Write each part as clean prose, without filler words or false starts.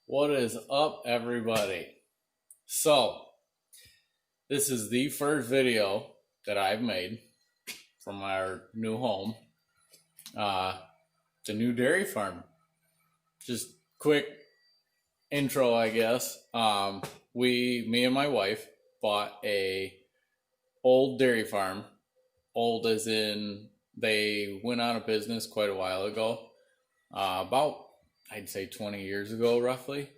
What is up, everybody? So, this is the first video that I've made from our new home. It's a new dairy farm. Just quick intro, I guess. Me and my wife bought a old dairy farm. Old as in they went out of business quite a while ago. About I'd say 20 years ago, roughly.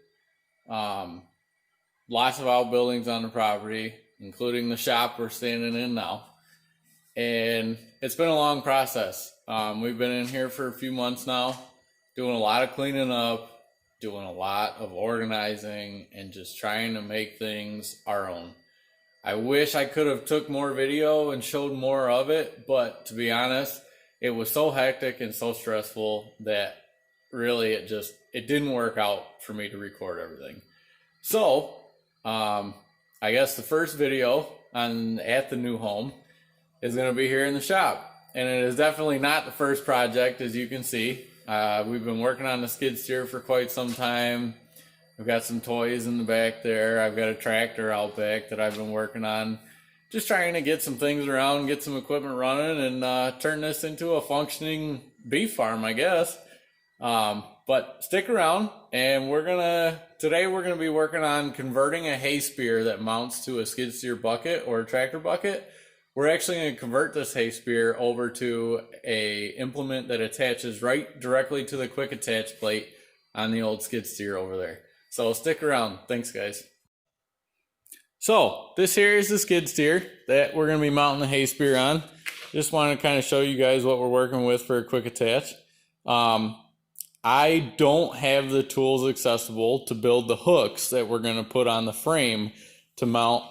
Lots of outbuildings on the property, including the shop we're standing in now. And it's been a long process. We've been in here for a few months now, doing a lot of cleaning up, doing a lot of organizing, and just trying to make things our own. I wish I could have took more video and showed more of it, but to be honest, it was so hectic and so stressful that really it didn't work out for me to record everything. So I guess the first video at the new home is going to be here in the shop, and it is definitely not the first project. As you can see, we've been working on the skid steer for quite some time. I've got some toys in the back there. I've got a tractor out back that I've been working on, just trying to get some things around, get some equipment running, and turn this into a functioning beef farm, I guess. But stick around, and today we're gonna be working on converting a hay spear that mounts to a skid steer bucket or a tractor bucket. We're actually gonna convert this hay spear over to a implement that attaches right directly to the quick attach plate on the old skid steer over there. So stick around. Thanks, guys. So this here is the skid steer that we're gonna be mounting the hay spear on. Just want to kind of show you guys what we're working with for a quick attach. I don't have the tools accessible to build the hooks that we're going to put on the frame to mount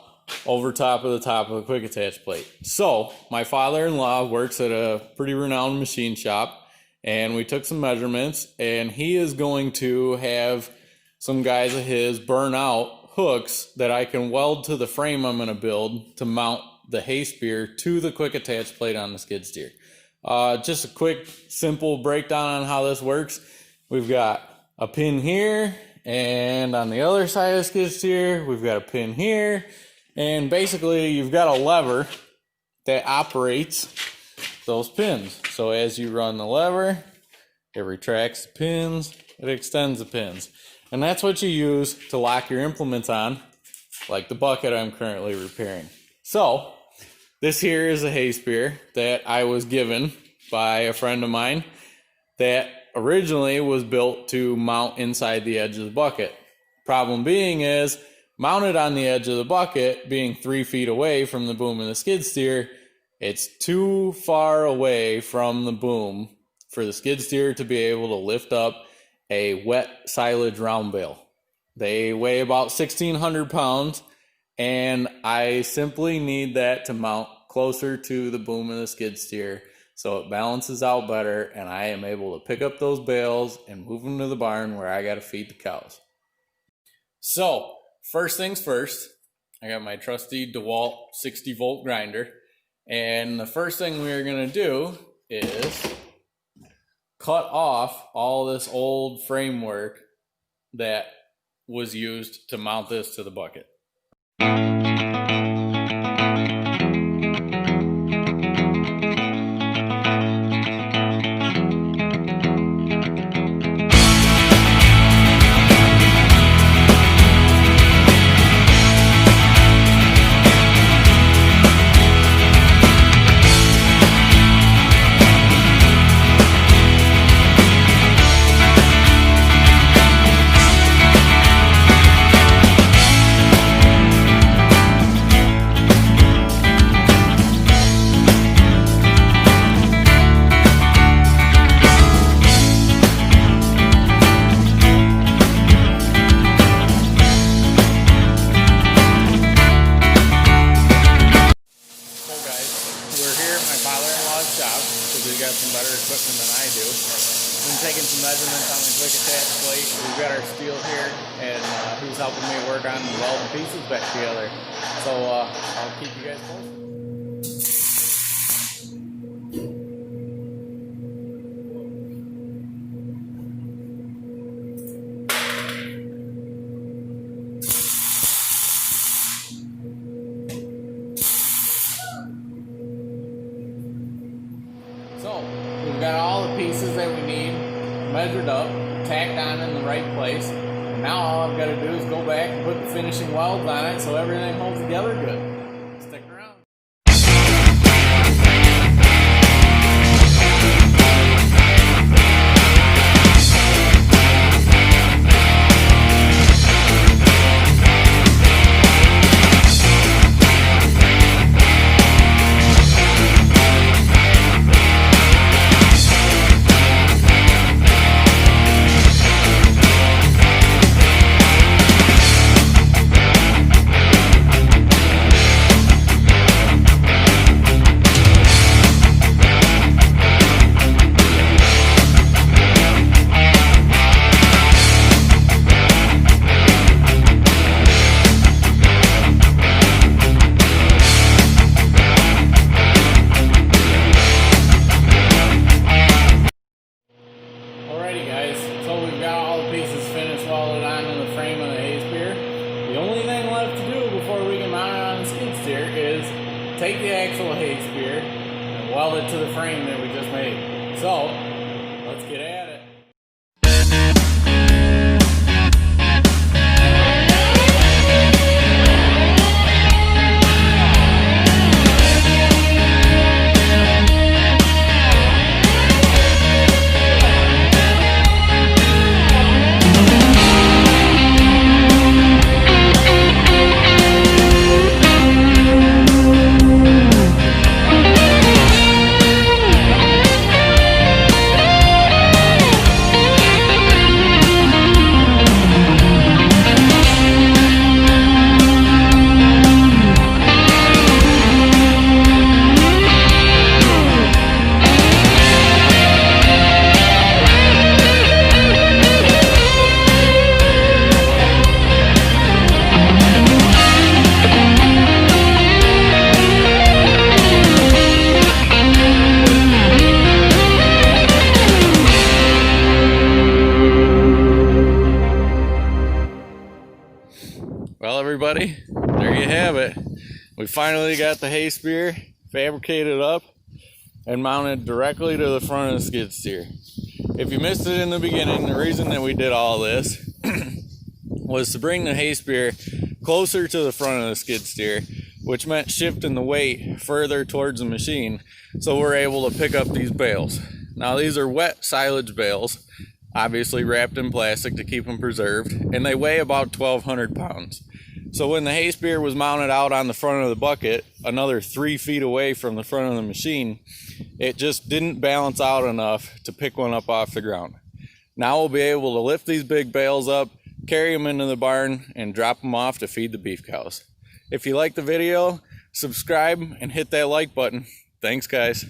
over top of the quick attach plate. So my father-in-law works at a pretty renowned machine shop, and we took some measurements, and he is going to have some guys of his burn out hooks that I can weld to the frame I'm going to build to mount the hay spear to the quick attach plate on the skid steer. Just a quick, simple breakdown on how this works. We've got a pin here, and on the other side of the skid steer, we've got a pin here, and basically you've got a lever that operates those pins. So as you run the lever, it retracts the pins, it extends the pins. And that's what you use to lock your implements on, like the bucket I'm currently repairing. So this here is a hay spear that I was given by a friend of mine that originally was built to mount inside the edge of the bucket. Problem being is, mounted on the edge of the bucket, being 3 feet away from the boom of the skid steer, it's too far away from the boom for the skid steer to be able to lift up a wet silage round bale. They weigh about 1,600 pounds, and I simply need that to mount closer to the boom of the skid steer so it balances out better, and I am able to pick up those bales and move them to the barn where I got to feed the cows. So first things first, I got my trusty DeWalt 60 volt grinder, and the first thing we're going to do is cut off all this old framework that was used to mount this to the bucket. Equipment than I do. Been taking some measurements on the quick attach plate. We've got our steel here, and he's helping me work on welding pieces back together. So I'll keep you guys posted. welded up, tacked on in the right place. And now all I've got to do is go back and put the finishing welds on it so everything holds together good. Stick around. Alrighty guys, so we've got all the pieces finished welded onto the frame of the hay spear. The only thing left to do before we can mount it on the skid steer is take the actual hay spear and weld it to the frame that we just made. So, let's get at it. Well, everybody, there you have it. We finally got the hay spear fabricated up and mounted directly to the front of the skid steer. If you missed it in the beginning, the reason that we did all this was to bring the hay spear closer to the front of the skid steer, which meant shifting the weight further towards the machine so we're able to pick up these bales. Now, these are wet silage bales, obviously wrapped in plastic to keep them preserved, and they weigh about 1,200 pounds. So when the hay spear was mounted out on the front of the bucket, another 3 feet away from the front of the machine, it just didn't balance out enough to pick one up off the ground. Now we'll be able to lift these big bales up, carry them into the barn, and drop them off to feed the beef cows. If you like the video, subscribe and hit that like button. Thanks, guys.